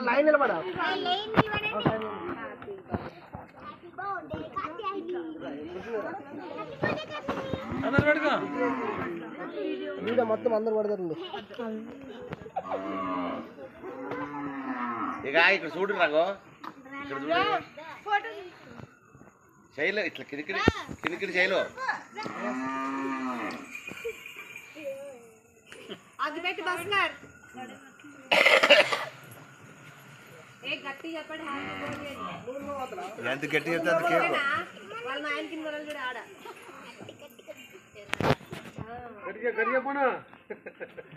line నిలబడా మొత్తం అందరు పడతారండి ఇక ఇక్కడ చూడు నాకు ఇక్కడ చూడు శైలు ఇట్లా కిరికిరి శైలు ఎంత గట్టి చెప్తే అంత కేక్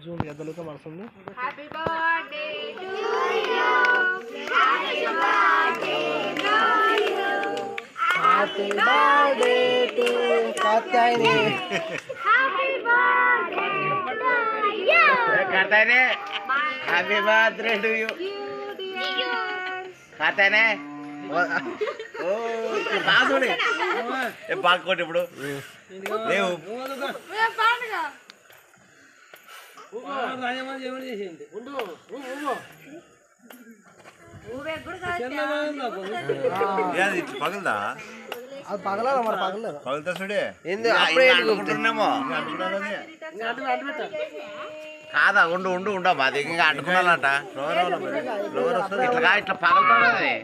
జూమ్ ఎద్దలుగా పడుతుంది happy birthday to you happy birthday to you happy birthday to Katyayani happy birthday to you Katyayani happy birthday to you Katyayani ఓ బాగుంది బాగుకోండి ఇప్పుడు లేవు పగలదా అది పగలాలి మరి పగలేదు పగులుతా చూడే అనుకుంటున్నామో కాదా ఉండు ఉండు ఉండమ్మా అది ఇంకా అంటుకున్నాలంట ఇట్లా పగలుతుంది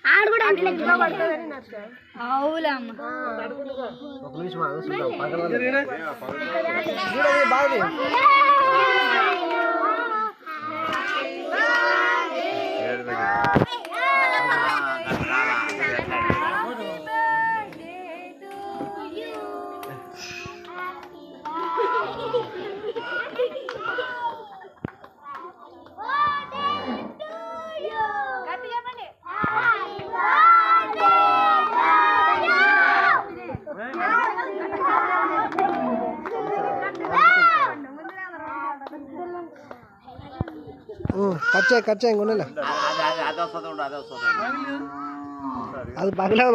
ఆడు కూడా ఒక నిమిషం బాగుంది కచ్చా ఇంకొన్నలే అదే వస్తుంది అది పగలేదు